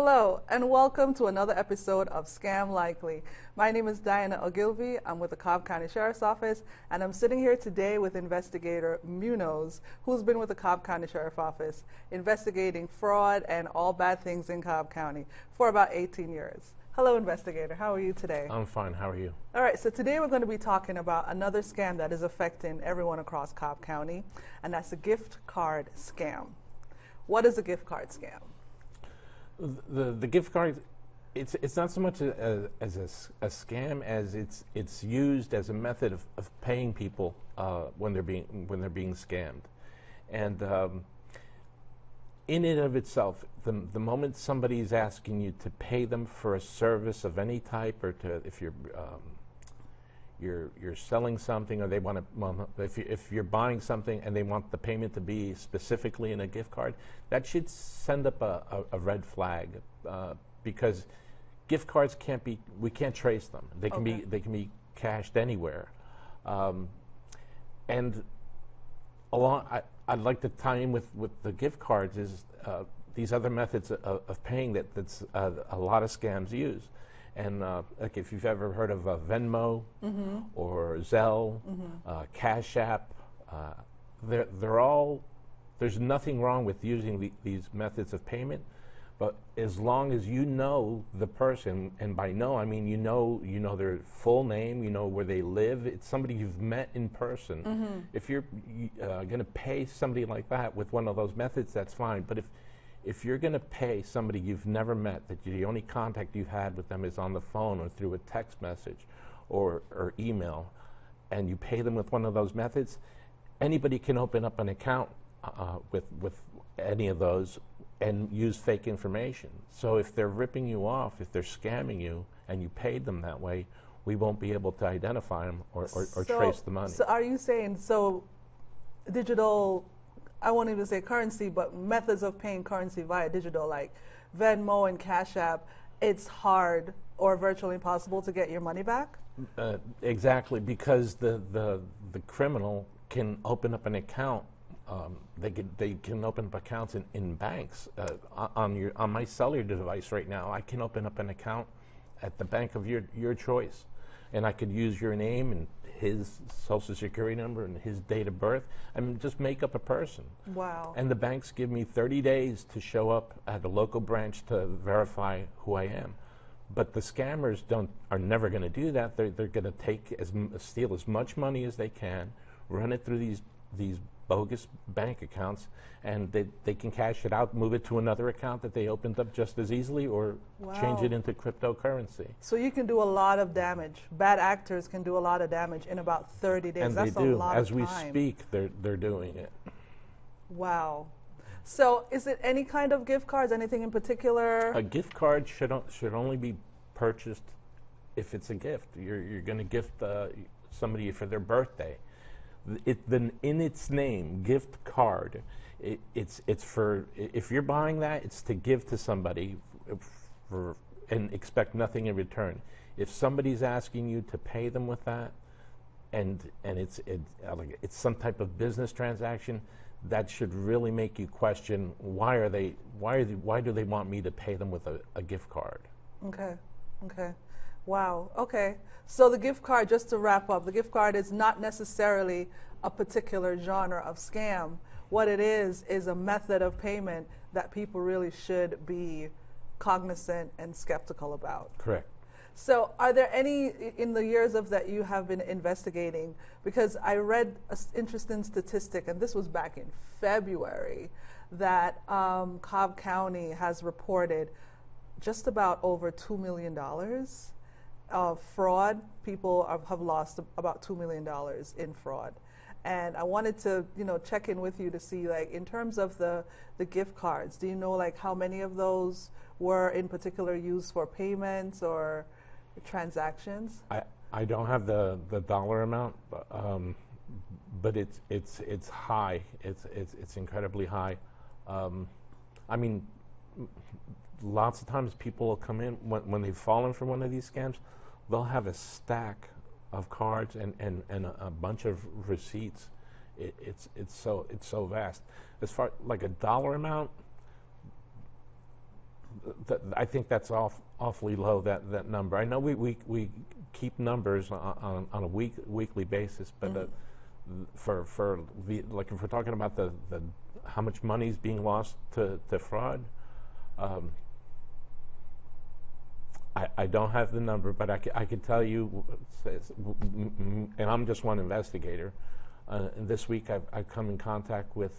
Hello, and welcome to another episode of Scam Likely. My name is Diana Ogilvy. I'm with the Cobb County Sheriff's Office, and I'm sitting here today with investigator Munoz, who's been with the Cobb County Sheriff's Office investigating fraud and all bad things in Cobb County for about 18 years. Hello, investigator. How are you today? I'm fine. How are you? All right, so today we're going to be talking about another scam that is affecting everyone across Cobb County, and that's a gift card scam. What is a gift card scam? The gift card, it's not so much as a scam as it's used as a method of paying people when they're being scammed, and in and of itself, the moment somebody is asking you to pay them for a service of any type, or if you're selling something, or they want to, if you're buying something and they want the payment to be specifically in a gift card, that should send up a red flag, because gift cards we can't trace them. They can be cashed anywhere, and I'd like to tie in with the gift cards is these other methods of paying that's a lot of scams use. And like if you've ever heard of Venmo or Zelle, Cash App, they're all, there's nothing wrong with using these methods of payment, but as long as you know the person, and by know I mean you know their full name, you know where they live, it's somebody you've met in person. If you're going to pay somebody like that with one of those methods, that's fine. But if you're going to pay somebody you've never met, that the only contact you've had with them is on the phone or through a text message or email, and you pay them with one of those methods, anybody can open up an account with any of those and use fake information. So if they're ripping you off, if they're scamming you, and you paid them that way, we won't be able to identify them or trace the money. So are you saying, digital, I won't even say currency, but methods of paying currency via digital, like Venmo and Cash App, it's hard or virtually impossible to get your money back? Exactly, because the criminal can open up an account. They can open up accounts in banks. On my cellular device right now, I can open up an account at the bank of your choice, and I could use your name and his social security number and his date of birth, and just make up a person. Wow. And the banks give me 30 days to show up at a local branch to verify who I am. But the scammers are never going to do that. They're going to steal as much money as they can, run it through these bogus bank accounts, and they can cash it out, move it to another account that they opened up just as easily, or change it into cryptocurrency. So you can do a lot of damage. Bad actors can do a lot of damage in about 30 days. And that's they do. A lot as of we time. speak, they're doing it. Wow. So is it any kind of gift cards, anything in particular? A gift card should only be purchased if it's a gift. You're going to gift somebody for their birthday. In its name, gift card, it's for, if you're buying that, it's to give to somebody and expect nothing in return. If somebody's asking you to pay them with that, and it's some type of business transaction, that should really make you question why do they want me to pay them with a gift card? Okay. Wow. Okay. So the gift card, just to wrap up, the gift card is not necessarily a particular genre of scam. What it is a method of payment that people really should be cognizant and skeptical about. Correct. So are there any, in the years that you have been investigating, because I read an interesting statistic, and this was back in February, that Cobb County has reported just about over $2 million of fraud. People have lost about $2 million in fraud. And I wanted to, check in with you to see, like, in terms of the gift cards, do you know, like, how many of those were in particular used for payments or transactions? I don't have the dollar amount, but it's high. It's incredibly high. I mean, lots of times people will come in when they've fallen for one of these scams. They'll have a stack of cards and a bunch of receipts. It's so vast. As far like a dollar amount, I think that's awfully low, that number. I know we keep numbers on a weekly basis, but for like if we're talking about the how much money is being lost to fraud, I don't have the number, but I can tell you, and I'm just one investigator. And this week I've come in contact with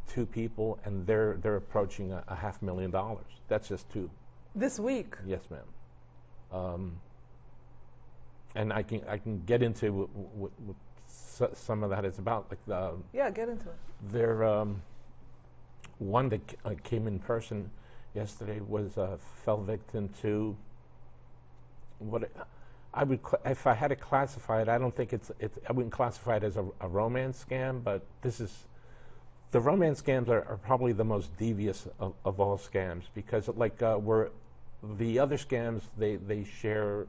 two people, and they're approaching a $500,000. That's just two. This week? Yes, ma'am. And I can get into what some of that is about. Like yeah, get into it. There, one that came in person yesterday was fell victim to what I would, if I had to classify it, I don't think I wouldn't classify it as a romance scam, but the romance scams are probably the most devious of all scams, because where the other scams, they share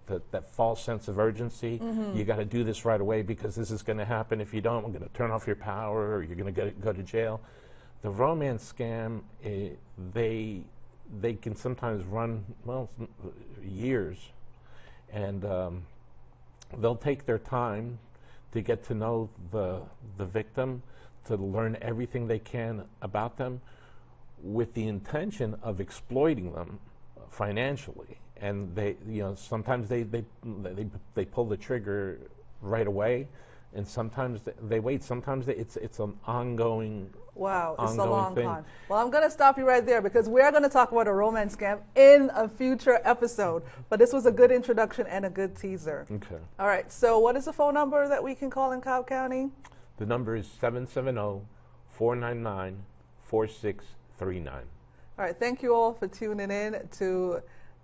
that false sense of urgency. You got to do this right away because this is going to happen. If you don't, we're going to turn off your power, or you're going to go to jail. The romance scam, they can sometimes run, years, and they'll take their time to get to know the victim, to learn everything they can about them, with the intention of exploiting them financially. And sometimes they pull the trigger right away, and sometimes they wait. Sometimes it's an ongoing. Wow, it's a ongoing long thing. con. Well, I'm going to stop you right there because we're going to talk about a romance scam in a future episode. But this was a good introduction and a good teaser. Okay. All right, so what is the phone number that we can call in Cobb County? The number is 770-499-4639. All right, thank you all for tuning in to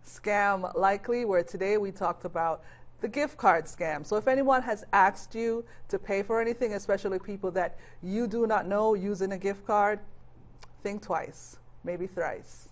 Scam Likely, where today we talked about the gift card scam. So if anyone has asked you to pay for anything, especially people that you do not know using a gift card, think twice, maybe thrice.